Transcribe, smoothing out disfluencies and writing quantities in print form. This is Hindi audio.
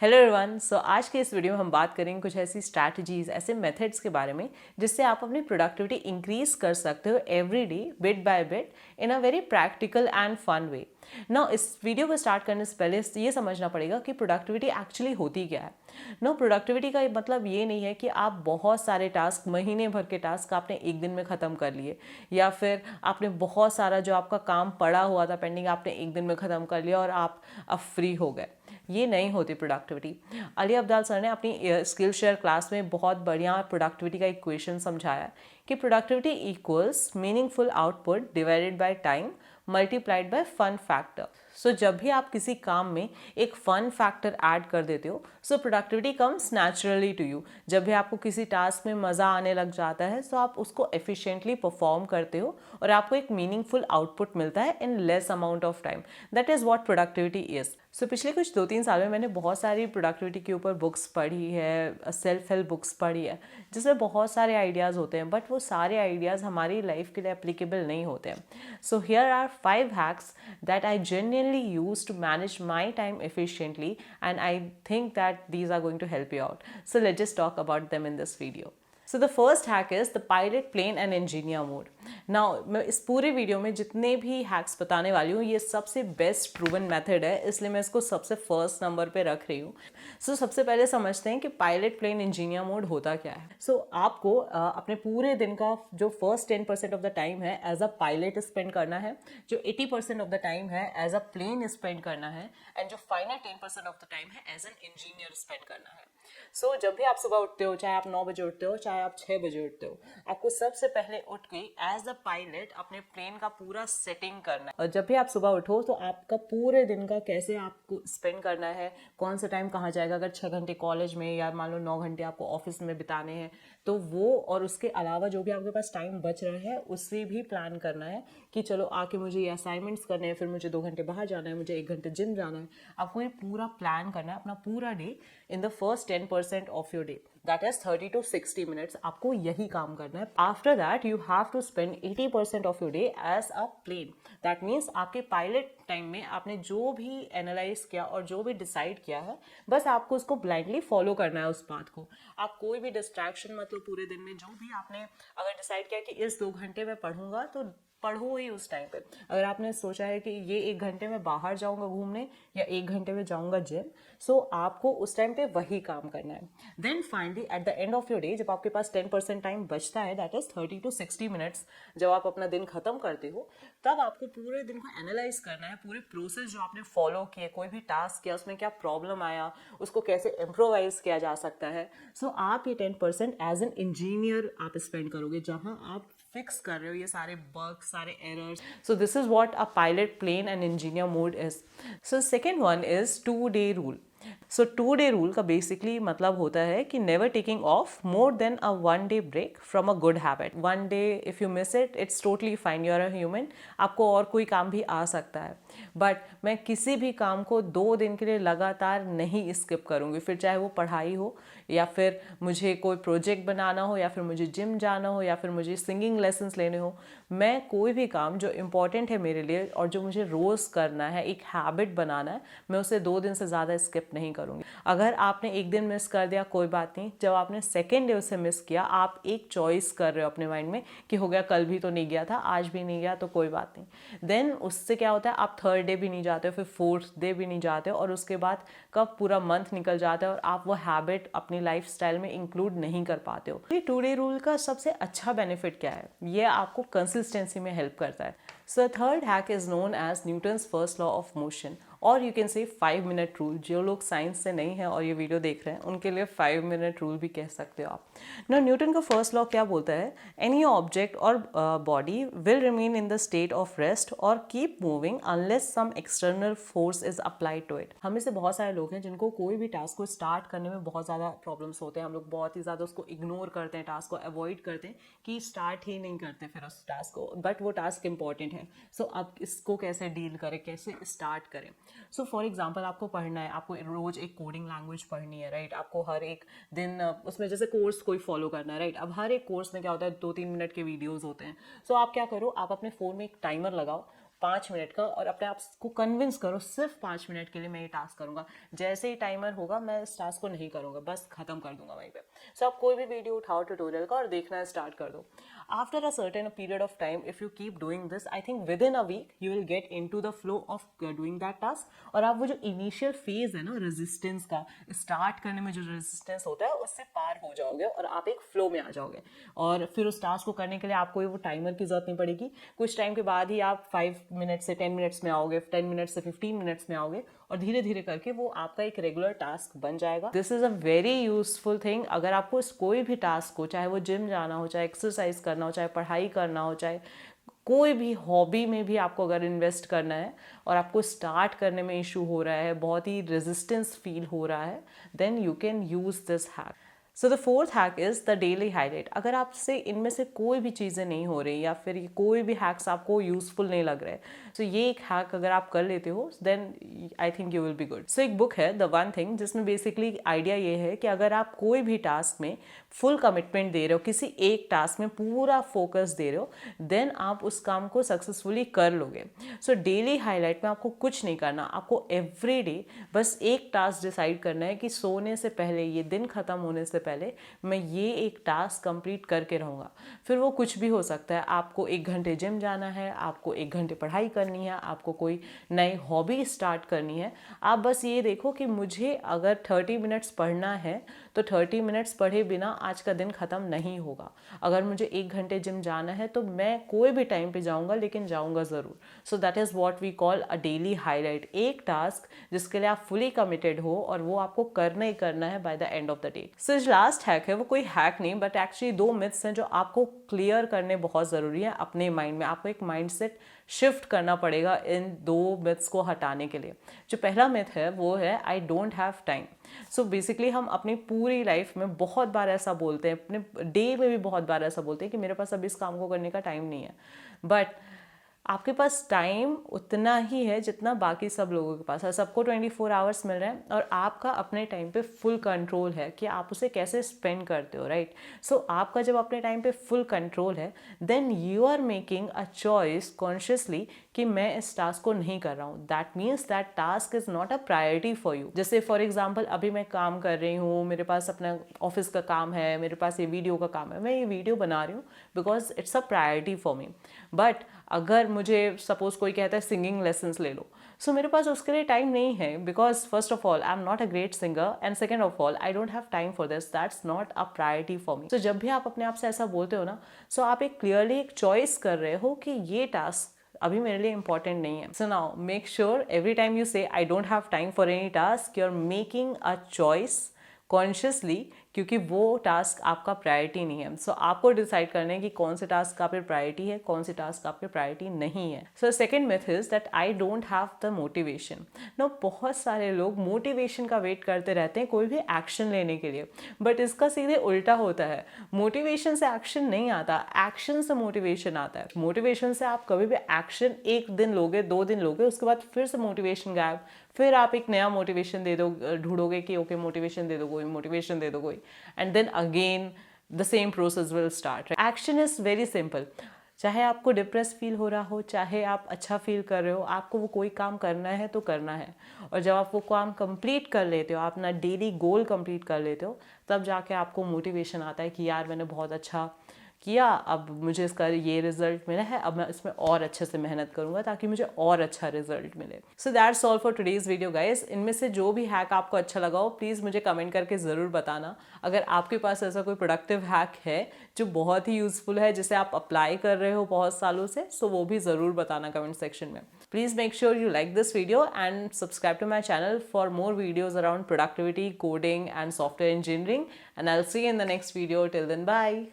Hello everyone. आज के इस वीडियो में हम बात करेंगे कुछ ऐसी स्ट्रैटेजीज, ऐसे मेथड्स के बारे में जिससे आप अपनी प्रोडक्टिविटी इंक्रीज कर सकते हो every day, bit by bit, in a very practical and fun way. ना इस वीडियो को स्टार्ट करने से पहले ये समझना पड़ेगा कि प्रोडक्टिविटी एक्चुअली होती क्या है। नो, प्रोडक्टिविटी का मतलब ये नहीं है कि आप बहुत सारे टास्क, महीने भर के टास्क आपने एक दिन में ख़त्म कर लिए, या फिर आपने बहुत सारा जो आपका काम पड़ा हुआ था पेंडिंग, आपने एक दिन में ख़त्म कर लिया और आप अब फ्री हो गए। ये नहीं होती प्रोडक्टिविटी। अली अब्दाल सर ने अपनी स्किल शेयर क्लास में बहुत बढ़िया प्रोडक्टिविटी का इक्वेशन समझाया कि productivity equals meaningful output divided by time multiplied by fun factor. So जब भी आप किसी काम में एक फन फैक्टर ऐड कर देते हो, so productivity comes naturally to you. जब भी आपको किसी टास्क में मज़ा आने लग जाता है, सो आप उसको एफिशिएंटली परफॉर्म करते हो और आपको एक मीनिंगफुल आउटपुट मिलता है in less amount of time. That is what productivity is. So पिछले कुछ 2-3 साल में मैंने बहुत सारी प्रोडक्टिविटी के ऊपर बुक्स पढ़ी है, सेल्फ हेल्प बुक्स पढ़ी है, जिसमें बहुत सारे आइडियाज़ होते हैं, बट वो सारे आइडियाज़ हमारी लाइफ के लिए एप्लीकेबल नहीं होते हैं। So here are 5 hacks that I genuinely use to manage my time efficiently, and I think that these are going to help you out. So let's just talk about them in this video. So the first hack is the pilot, plane and engineer mode. Now मैं इस पूरे वीडियो में जितने भी हैक्स बताने वाली हूँ, ये सबसे बेस्ट प्रूवन मेथड है, इसलिए मैं इसको सबसे फर्स्ट नंबर पे रख रही हूँ। सबसे पहले समझते हैं कि पायलट, प्लेन, इंजीनियर मोड होता क्या है। आपको अपने पूरे दिन का जो फर्स्ट 10% ऑफ द टाइम है एज अ पायलट स्पेंड करना है, जो 80% ऑफ द टाइम है एज अ प्लेन स्पेंड करना है, एंड जो फाइनल 10% ऑफ द टाइम है एज एन इंजीनियर स्पेंड करना है। जब भी आप सुबह उठते हो, चाहे आप 9 बजे उठते हो, चाहे आप 6 बजे उठते हो, आपको सबसे पहले उठ के एज अ पायलट अपने प्लेन का पूरा सेटिंग करना है। और जब भी आप सुबह उठो तो आपका पूरे दिन का कैसे आपको स्पेंड करना है, कौन सा टाइम कहाँ जाएगा। अगर 6 घंटे कॉलेज में या मान लो 9 घंटे आपको ऑफिस में बिताने हैं, तो वो और उसके अलावा जो भी आपके पास टाइम बच रहा है उससे भी प्लान करना है कि चलो आके मुझे ये असाइनमेंट्स करने हैं, फिर मुझे 2 घंटे बाहर जाना है, मुझे 1 घंटे जिम जाना है। आपको ये पूरा प्लान करना है अपना पूरा day in the first 10% of your day, that is 30 to 60 minutes. आपको यही काम करना है। After that you have to spend 80% of your day as a plane. That means आपके पायलट टाइम में आपने जो भी एनालाइज किया और जो भी डिसाइड किया है, बस आपको उसको ब्लाइंडली फॉलो करना है उस बात को। आप कोई भी डिस्ट्रैक्शन, मतलब पूरे दिन में जो भी आपने अगर डिसाइड किया कि इस 2 घंटे में पढ़ूंगा, तो पढ़ो ही उस टाइम पे। अगर आपने सोचा है कि ये 1 घंटे में बाहर जाऊंगा घूमने या 1 घंटे में जाऊंगा जिम, आपको उस टाइम पे वही काम करना है। Then finally at the end of your day, जब आपके पास 10% टाइम बचता है, दैट इज 30 to 60 मिनट्स, जब आप अपना दिन खत्म करते हो, तब आपको पूरे दिन को एनालाइज करना है, पूरे प्रोसेस जो आपने फॉलो किए, कोई भी टास्क किया उसमें क्या प्रॉब्लम आया, उसको कैसे इम्प्रोवाइज किया जा सकता है। आप ये 10% एज एन इंजीनियर आप स्पेंड करोगे, जहां आप फिक्स कर रहे हो ये सारे बग्स, सारे errors. This is what a pilot, plane and engineer mode is. Second one is 2-day rule. 2-day rule का बेसिकली मतलब होता है कि never taking off more than a 1-day break from a good habit. 1 day if you miss it, it's totally fine, you are a human, आपको और कोई काम भी आ सकता है, बट मैं किसी भी काम को 2 दिन के लिए लगातार नहीं स्किप करूँगी। फिर चाहे वो पढ़ाई हो, या फिर मुझे कोई प्रोजेक्ट बनाना हो, या फिर मुझे जिम जाना हो, या फिर मुझे सिंगिंग लेसन्स लेने हो, मैं कोई भी काम जो इम्पोर्टेंट है मेरे लिए और जो मुझे रोज़ करना है, एक हैबिट बनाना है, मैं उसे 2 दिन से ज़्यादा स्किप नहीं करूँगी। अगर आपने एक दिन मिस कर दिया कोई बात नहीं, जब आपने सेकेंड डे उसे मिस किया, आप एक चॉइस कर रहे हो अपने माइंड में कि हो गया, कल भी तो नहीं गया था, आज भी नहीं गया तो कोई बात नहीं। देन उससे क्या होता है, आप 3rd डे भी नहीं जाते हो, फिर 4th डे भी नहीं जाते हो, और उसके बाद कब पूरा मंथ निकल जाता है और आप वो हैबिट अपनी लाइफ स्टाइल में इंक्लूड नहीं कर पाते हो। ये 2-day रूल का सबसे अच्छा बेनिफिट क्या है, ये आपको कंसिस्टेंसी में हेल्प करता है। Third hack is known as Newton's first law of motion, और you can say 5-minute rule. जो लोग साइंस से नहीं है और ये वीडियो देख रहे हैं, उनके लिए 5-minute रूल भी कह सकते हो आप। न्यूटन का फर्स्ट लॉ क्या बोलता है, any object or body will remain in the state of rest or keep moving unless some external force is applied to it. हम में से बहुत सारे लोग हैं जिनको कोई भी टास्क को स्टार्ट करने में बहुत ज़्यादा प्रॉब्लम्स होते हैं। हम लोग बहुत ही ज़्यादा उसको इग्नोर करते हैं, टास्क को अवॉइड करते हैं, कि स्टार्ट ही नहीं करते फिर उस टास्क को, बट वो टास्क इंपॉर्टेंट है। अब इसको कैसे डील करें, कैसे स्टार्ट करें। फॉर एग्जाम्पल, आपको पढ़ना है, आपको रोज एक कोडिंग लैंग्वेज पढ़नी है, राइट। आपको हर एक दिन उसमें जैसे कोर्स कोई फॉलो करना है, राइट। अब हर एक कोर्स में क्या होता है, 2-3 मिनट के वीडियोस होते हैं। आप क्या करो, आप अपने फ़ोन में एक टाइमर लगाओ, 5 मिनट का, और अपने आप को कन्विंस करो सिर्फ 5 मिनट के लिए मैं ये टास्क करूंगा। जैसे ही टाइमर होगा मैं इस टास्क को नहीं करूंगा, बस खत्म कर दूंगा वहीं पे। सो आप कोई भी वीडियो उठाओ ट्यूटोरियल का और देखना स्टार्ट कर दो। After a certain period of time if you keep doing this, I think within a week you will get into the flow of doing that task. और आप वो जो इनिशियल फेज है ना रेजिस्टेंस का, स्टार्ट करने में जो रेजिस्टेंस होता है उससे पार हो जाओगे और आप एक फ्लो में आ जाओगे। और फिर उस टास्क को करने के लिए आपको वो टाइमर की जरूरत नहीं पड़ेगी। कुछ टाइम के बाद ही आप 5 मिनट से 10 मिनट्स में आओगे, 10 मिनट से 15 मिनट्स में आओगे, और धीरे धीरे करके वो आपका एक रेगुलर टास्क बन जाएगा। This is a very useful thing. अगर आपको कोई भी टास्क हो, चाहे वो जिम जाना हो, चाहे एक्सरसाइज करना हो, चाहे पढ़ाई करना हो, चाहे कोई भी हॉबी में भी आपको अगर इन्वेस्ट करना है और आपको स्टार्ट करने में इशू हो रहा है, बहुत ही रेजिस्टेंस फील हो रहा है, then you can use this hack. So the fourth hack is the daily highlight. अगर आपसे इनमें से कोई भी चीज़ें नहीं हो रही या फिर कोई भी हैक्स आपको यूजफुल नहीं लग रहे, तो ये एक हैक अगर आप कर लेते हो then I think you will be good. So एक बुक है द वन थिंग, जिसमें बेसिकली आइडिया ये है कि अगर आप कोई भी टास्क में फुल कमिटमेंट दे रहे हो, किसी एक टास्क में पूरा फोकस दे रहे हो, देन आप उस काम को सक्सेसफुली कर लोगे। सो डेली हाईलाइट में आपको कुछ नहीं करना, आपको एवरी डे बस एक टास्क डिसाइड करना है कि सोने से पहले, ये दिन खत्म होने से पहले मैं ये एक टास्क कंप्लीट करके रहूँगा। फिर वो कुछ भी हो सकता है, आपको 1 घंटे जिम जाना है, आपको 1 घंटे पढ़ाई करनी है, आपको कोई नई हॉबी स्टार्ट करनी है। आप बस ये देखो कि मुझे अगर 30 मिनट्स पढ़ना है तो 30 मिनट्स पढ़े बिना आज का दिन ख़त्म नहीं होगा। अगर मुझे 1 घंटे जिम जाना है तो मैं कोई भी टाइम पे जाऊँगा, लेकिन जाऊँगा ज़रूर। So that is what we call a daily highlight. एक टास्क जिसके लिए आप फुली कमिटेड हो और वो आपको करना ही करना है by the end of the day. So जो लास्ट हैक है वो कोई हैक नहीं, बट एक्चुअली 2 मिथ्स हैं जो आपको क्लियर करने बहुत ज़रूरी है अपने माइंड में। आपको एक माइंडसेट शिफ्ट करना पड़ेगा इन 2 मिथ्स को हटाने के लिए। जो पहला मिथ है वो है आई don't have time. So basically हम अपनी पूरी लाइफ में बहुत बार ऐसा बोलते हैं, अपने डे में भी बहुत बार ऐसा बोलते हैं कि मेरे पास अभी इस काम को करने का टाइम नहीं है। बट आपके पास टाइम उतना ही है जितना बाकी सब लोगों के पास है। सबको 24 आवर्स मिल रहे हैं और आपका अपने टाइम पे फुल कंट्रोल है कि आप उसे कैसे स्पेंड करते हो, राइट। सो आपका जब अपने टाइम पे फुल कंट्रोल है, then you are making a choice consciously कि मैं इस टास्क को नहीं कर रहा हूँ। That means that task is not a priority for you. जैसे फॉर एग्जाम्पल अभी मैं काम कर रही हूँ, मेरे पास अपना ऑफिस का काम है, मेरे पास ये वीडियो का काम है, मैं ये वीडियो बना रही हूँ because it's a priority for me. But अगर मुझे सपोज कोई कहता है सिंगिंग लेसन्स ले लो, सो मेरे पास उसके लिए टाइम नहीं है because first of all I am not a great singer and second of all I don't have time for this, that's not a priority for me. So जब भी आप अपने आप से ऐसा बोलते हो ना, सो आप एक क्लियरली एक चॉइस कर रहे हो कि ये टास्क अभी मेरे लिए इंपॉर्टेंट नहीं है। So now make sure every time you say I don't have time for any task, you are making a choice consciously, क्योंकि वो टास्क आपका प्रायोरिटी नहीं है। सो आपको डिसाइड करना है कि कौन से टास्क आपके प्रायोरिटी है, कौन से टास्क आपके प्रायोरिटी नहीं है। So second myth is that I don't have the motivation. No, बहुत सारे लोग मोटिवेशन का वेट करते रहते हैं कोई भी एक्शन लेने के लिए, बट इसका सीधे उल्टा होता है। मोटिवेशन से एक्शन नहीं आता, एक्शन से मोटिवेशन आता है। मोटिवेशन से आप कभी भी एक्शन 1 दिन लोगे, 2 दिन लोगे, उसके बाद फिर से मोटिवेशन गायब, फिर आप एक नया मोटिवेशन दे दो, ढूंढोगे कि ओके मोटिवेशन दे दो कोई, मोटिवेशन दे दो कोई, and then again the same process will start. Action is very simple. चाहे आपको डिप्रेस फील हो रहा हो, चाहे आप अच्छा फील कर रहे हो, आपको वो कोई काम करना है तो करना है। और जब आप वो काम कंप्लीट कर लेते हो, अपना डेली गोल कंप्लीट कर लेते हो, तब जाके आपको मोटिवेशन आता है कि यार मैंने बहुत अच्छा किया, अब मुझे इसका ये रिजल्ट मिला है, अब मैं इसमें और अच्छे से मेहनत करूंगा ताकि मुझे और अच्छा रिजल्ट मिले। So that's all for today's video guys. इनमें से जो भी हैक आपको अच्छा लगा हो प्लीज़ मुझे कमेंट करके ज़रूर बताना। अगर आपके पास ऐसा कोई प्रोडक्टिव हैक है जो बहुत ही यूजफुल है, जिसे आप अप्लाई कर रहे हो बहुत सालों से, सो वो भी ज़रूर बताना कमेंट सेक्शन में। Please make sure you like this video and subscribe to my channel for more videos around productivity, coding and software engineering, and I will see you in the next video. Till then bye.